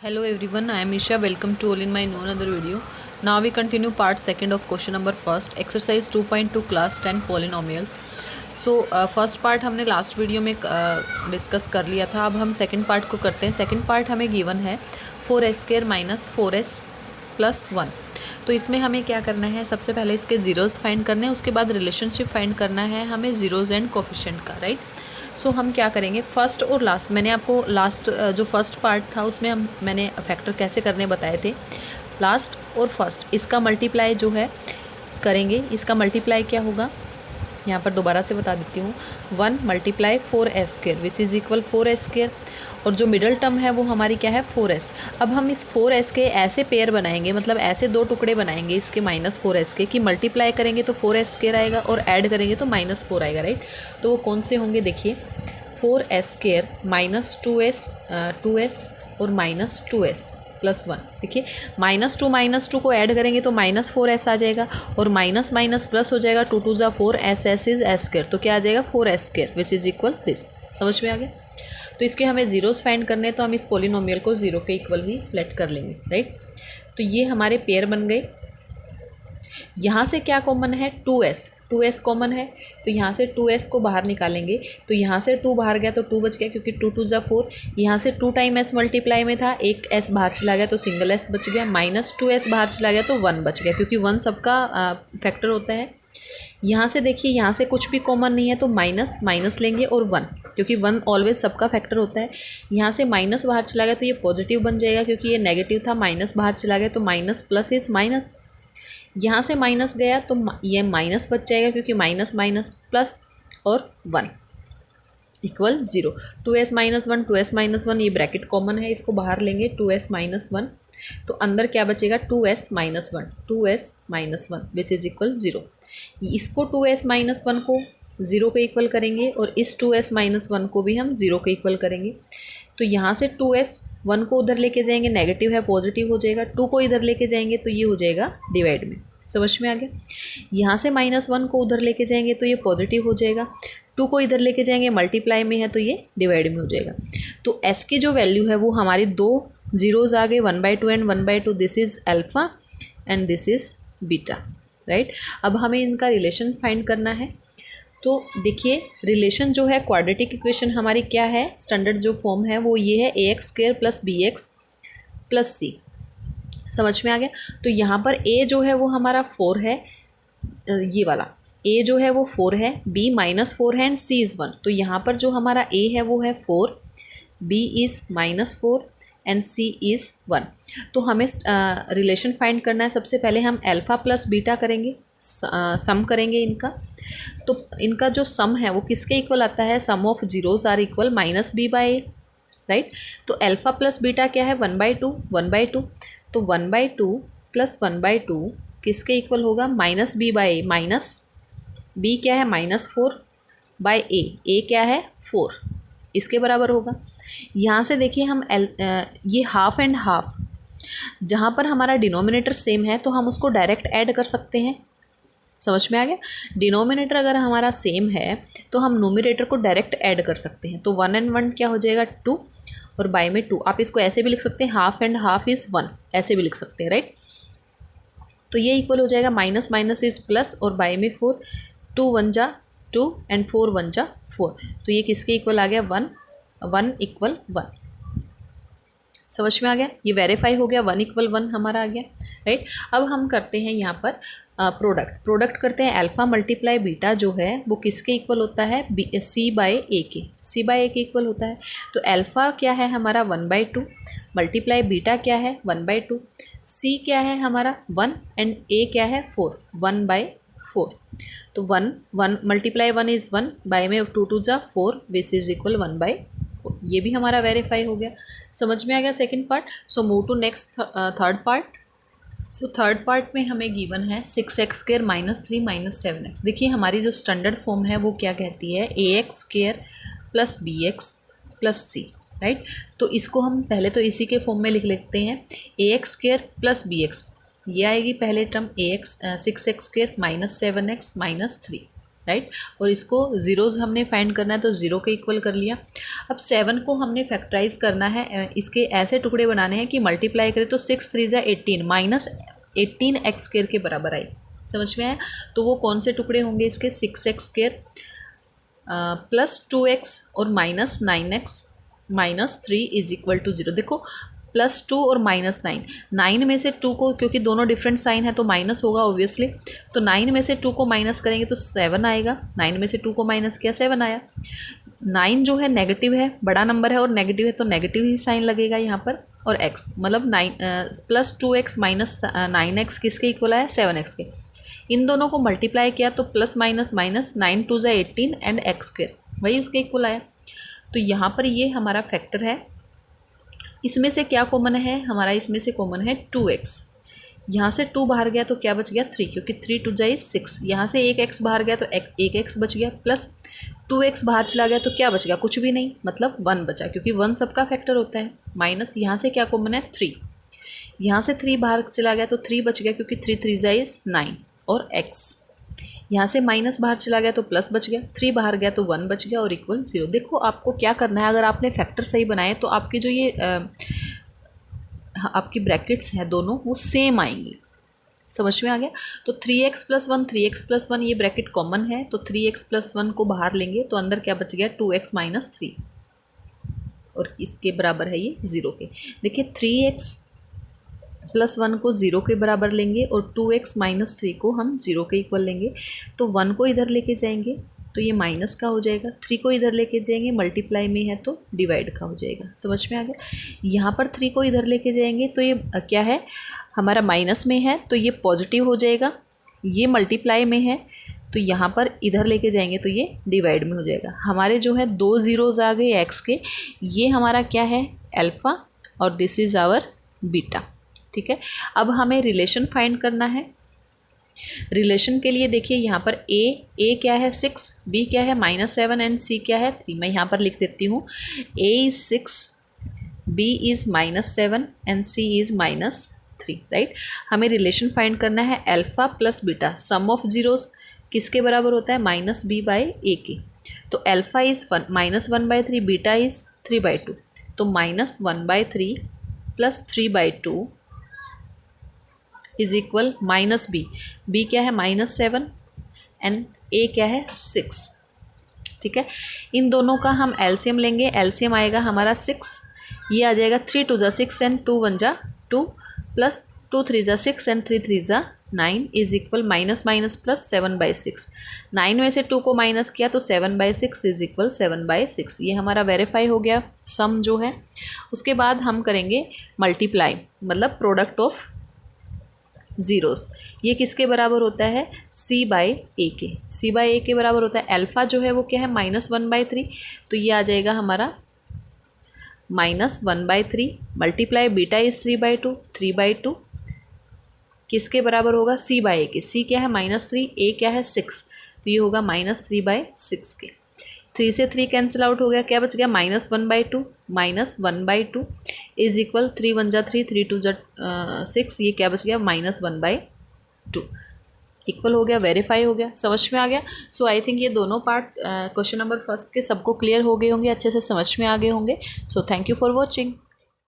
Hello everyone, I am Isha. Welcome to all in my new another video. Now we continue part second of question number first, exercise 2.2 class 10 polynomials. So first part हमने last video में discuss कर लिया था. अब हम second part को करते हैं. सेकंड पार्ट हमें गिवन है 4s² माइनस 4s प्लस 1. तो इसमें हमें क्या करना है, सबसे पहले इसके ज़ीरोज़ फाइंड करने हैं, उसके बाद रिलेशनशिप फाइंड करना है हमें ज़ीरोज़ एंड कोफिशिएंट का, राइट. सो हम क्या करेंगे, फर्स्ट और लास्ट, मैंने आपको लास्ट जो फर्स्ट पार्ट था उसमें मैंने फैक्टर कैसे करने बताए थे. लास्ट और फर्स्ट इसका मल्टीप्लाई जो है करेंगे. इसका मल्टीप्लाई क्या होगा, यहाँ पर दोबारा से बता देती हूँ. 1 multiply 4s² which is equal 4s², और जो मिडल टर्म है वो हमारी क्या है 4s. अब हम इस 4s के ऐसे पेयर बनाएंगे, मतलब ऐसे दो टुकड़े बनाएंगे इसके -4s के, कि मल्टीप्लाई करेंगे तो 4s² आएगा और ऐड करेंगे तो -4 आएगा, राइट. तो वो कौन से होंगे देखिए, 4s² माइनस 2s और -2s प्लस 1. देखिए -2 को ऐड करेंगे तो -4s आ जाएगा, और माइनस माइनस प्लस हो जाएगा, 2 2 ज़ा 4, s इज़ s², तो क्या आ जाएगा 4s² which is equal this. समझ में आ गया. तो इसके हमें ज़ीरोज़ फाइंड करने हैं, तो हम इस पोलिनोमियल को 0 के इक्वल ही लेट कर लेंगे, राइट. तो ये हमारे पेयर बन गए. यहाँ से क्या कॉमन है, 2s कॉमन है, तो यहाँ से 2s को बाहर निकालेंगे. तो यहाँ से 2 बाहर गया तो 2 बच गया, क्योंकि 2 2 ज़ा 4. यहाँ से 2 टाइम s मल्टीप्लाई में था, एक s बाहर चला गया तो सिंगल s बच गया. -2s बाहर चला गया तो 1 बच गया, क्योंकि 1 सबका फैक्टर होता है. यहाँ से देखिए, यहाँ से कुछ भी कॉमन नहीं है तो माइनस माइनस लेंगे और 1, क्योंकि 1 ऑलवेज सबका फैक्टर होता है. यहाँ से माइनस बाहर चला गया तो ये पॉजिटिव बन जाएगा, क्योंकि ये नेगेटिव था. माइनस बाहर चला गया तो माइनस प्लस इज माइनस. यहाँ से माइनस गया तो ये माइनस बच जाएगा, क्योंकि माइनस माइनस प्लस और 1 equal 0. 2s minus 1, 2s minus 1, ये ब्रैकेट कॉमन है, इसको बाहर लेंगे. 2s माइनस 1, तो अंदर क्या बचेगा 2s minus 1, 2s minus 1 which is equal 0. इसको 2s माइनस 1 को 0 के इक्वल करेंगे, और इस 2s माइनस 1 को भी हम 0 के इक्वल करेंगे. तो यहाँ से 2s 1 को उधर लेके जाएंगे, नेगेटिव है पॉजिटिव हो जाएगा. 2 को इधर लेके जाएंगे तो ये हो जाएगा डिवाइड में. समझ में आ गया. यहाँ से -1 को उधर लेके जाएंगे तो ये पॉजिटिव हो जाएगा. 2 को इधर लेके जाएंगे, मल्टीप्लाई में है तो ये डिवाइड में हो जाएगा. तो s की जो वैल्यू है वो हमारी 2 जीरोज़ आ गए, 1/2 and 1/2. This is alpha and this is beta, right. अब हमें इनका रिलेशन फाइंड करना है. तो देखिए, रिलेशन जो है क्वाड्रेटिक इक्वेशन हमारी क्या है, स्टैंडर्ड जो फॉर्म है वो ये है ax² plus bx plus c. समझ में आ गया. तो यहाँ पर a जो है वो हमारा 4 है, ये वाला a जो है वो 4 है, b -4 है एंड c इज़ 1. तो यहाँ पर जो हमारा a है वो है 4, b is -4 and c is 1. तो हमें रिलेशन फाइंड करना है. सबसे पहले हम अल्फ़ा प्लस बीटा करेंगे, सम करेंगे इनका. तो इनका जो सम है वो किसके इक्वल आता है, sum of zeros are equal -b/a, right. तो अल्फ़ा प्लस बीटा क्या है, 1/2. तो 1/2 प्लस 1/2 किसके इक्वल होगा, -b/a. माइनस b क्या है, -4/a. a क्या है 4, इसके बराबर होगा. यहाँ से देखिए हम ये हाफ एंड हाफ, जहाँ पर हमारा डिनोमिनेटर सेम है तो हम उसको डायरेक्ट ऐड कर सकते हैं. समझ में आ गया. डिनोमिनेटर अगर हमारा सेम है तो हम नोमिनेटर को डायरेक्ट ऐड कर सकते हैं. तो 1 and 1 क्या हो जाएगा 2, और बाय में 2. आप इसको ऐसे भी लिख सकते हैं, हाफ एंड हाफ इज़ 1, ऐसे भी लिख सकते हैं, राइट. तो ये इक्वल हो जाएगा माइनस माइनस इज़ प्लस, और बाय में 4. 2 1 जा 2 एंड 4 1 जा 4. तो ये किसके इक्वल आ गया, 1 इक्वल 1. समझ में आ गया. ये वेरीफाई हो गया, 1 इक्वल 1 हमारा आ गया, राइट. अब हम करते हैं यहाँ पर प्रोडक्ट करते हैं. अल्फ़ा मल्टीप्लाई बीटा जो है वो किसके इक्वल होता है, c/a के. c/a के इक्वल होता है. तो अल्फ़ा क्या है हमारा 1/2, मल्टीप्लाई बीटा क्या है 1/2, c क्या है हमारा 1 एंड a क्या है 4, 1/4. तो 1 मल्टीप्लाई 1 इज़ 1, बाय में 2 2 जा 4 विच इज़ इक्वल 1/4. ये भी हमारा वेरीफाई हो गया. समझ में आ गया second part. So move to next third part. So third part में हमें गिवन है 6x² माइनस 3 माइनस 7x. देखिए हमारी जो स्टैंडर्ड फॉर्म है वो क्या कहती है, ax² plus bx plus c, right. तो इसको हम पहले तो इसी के फॉर्म में लिख लेते हैं. ax² प्लस bx, ये आएगी पहले term 6x² minus 7x minus 3. Right. और इसको ज़ीरोज़ हमने फाइंड करना है तो 0 के इक्वल कर लिया। अब 7 को हमने फैक्टराइज करना है, इसके ऐसे टुकड़े बनाने हैं कि मल्टीप्लाई करें तो 6 3 = 18 माइनस 18 एक्स स्क्वायर के बराबर आई। समझ में आया? तो वो कौन से टुकड़े होंगे इसके, 6x स्क्वायर प्लस 2x और माइनस 9x माइनस 3 = 0। देखो +2 और -9, 9 में से 2 को, क्योंकि दोनों डिफरेंट साइन है तो माइनस होगा ऑब्वियसली, तो 9 में से 2 को माइनस करेंगे तो 7 आएगा। 9 में से 2 को माइनस किया 7 आया। 9 जो है नेगेटिव है, बड़ा नंबर है और नेगेटिव है तो नेगेटिव ही साइन लगेगा यहाँ पर। और x मतलब 9 + 2x माइनस 9x किसके इक्वल आया, 7x के। इन दोनों को मल्टीप्लाई किया तो plus minus minus 9 2 = 18 and x square वही उसके इक्वल आया। तो यहाँ पर ये हमारा फैक्टर है। इसमें से क्या कॉमन है हमारा, इसमें से कॉमन है 2x। यहाँ से 2 बाहर गया तो क्या बच गया 3, क्योंकि 3 2 = 6। यहाँ से 1x बाहर गया तो 1x बच गया, प्लस 2x बाहर चला गया तो क्या बच गया, कुछ भी नहीं, मतलब 1 बचा, क्योंकि 1 सबका फैक्टर होता है। माइनस यहाँ से क्या कॉमन है 3, यहाँ से 3 बाहर चला गया तो 3 बच गया, क्योंकि 3 3 = 9 और x। यहाँ से माइनस बाहर चला गया तो प्लस बच गया, 3 बाहर गया तो 1 बच गया और इक्वल 0। देखो आपको क्या करना है, अगर आपने फैक्टर सही बनाए तो आपके जो ये आपकी ब्रैकेट्स हैं दोनों वो सेम आएंगी। समझ में आ गया? तो 3x + 1 3x + 1 ये ब्रैकेट कॉमन है, तो 3x + 1 को बाहर लेंगे तो अंदर क्या बच गया 2x - 3 और इसके बराबर है ये 0 के। देखिए 3x + 1 को 0 के बराबर लेंगे और 2x - 3 को हम 0 के इक्वल लेंगे, तो 1 को इधर लेके जाएंगे तो ये माइनस का हो जाएगा, 3 को इधर लेके जाएंगे मल्टीप्लाई में है तो डिवाइड का हो जाएगा। समझ में आ गया? यहाँ पर 3 को इधर लेके जाएंगे तो ये क्या है हमारा माइनस में है तो ये पॉजिटिव हो जाएगा, ये मल्टीप्लाई में है तो यहाँ पर इधर लेके जाएंगे तो ये डिवाइड में हो जाएगा। हमारे जो है 2 ज़ीरोज़ आ गए x के, ये हमारा क्या है अल्फ़ा और दिस इज़ आवर बीटा। ठीक है, अब हमें रिलेशन फाइंड करना है। रिलेशन के लिए देखिए यहाँ पर a क्या है 6, b क्या है -7 एंड c क्या है 3। मैं यहाँ पर लिख देती हूँ a is 6, b is -7 and c is -3। Right, हमें रिलेशन फाइंड करना है alpha plus beta, sum of zeros किसके बराबर होता है -b/a के। तो अल्फ़ा इज़ -1/3, बीटा इज़ 3/2, तो -1/3 + 3/2 इज इक्वल -b। b क्या है -7 एंड a क्या है 6। ठीक है, इन दोनों का हम एलसीएम लेंगे, एलसीएम आएगा हमारा 6, ये आ जाएगा 3 2 = 6 and 2 1 = 2 plus 2 3 = 6 and 3 3 = 9 is equal -+ 7/6। 9 में से 2 को माइनस किया तो 7/6 इज इक्वल 7/6। ये हमारा वेरीफाई हो गया सम जो है। उसके बाद हम करेंगे मल्टीप्लाई, मतलब प्रोडक्ट ऑफ ज़ीरोस। ये किसके बराबर होता है c/a के, c/a के बराबर होता है। अल्फ़ा जो है वो क्या है -1/3, तो ये आ जाएगा हमारा -1/3 मल्टीप्लाई बीटा इज़ 3/2, 3/2 किसके बराबर होगा c/a के। c क्या है -3, a क्या है 6, तो ये होगा -3/6 के। 3 से 3 कैंसिल आउट हो गया, क्या बच गया -1/2, -1/2 इज इक्वल 3 1 = 3, 3 2 = 6, ये क्या बच गया -1/2 इक्वल हो गया, वेरीफाई हो गया। समझ में आ गया? सो आई थिंक ये दोनों पार्ट क्वेश्चन नंबर फर्स्ट के सबको क्लियर हो गए होंगे, अच्छे से समझ में आ गए होंगे। So thank you for watching.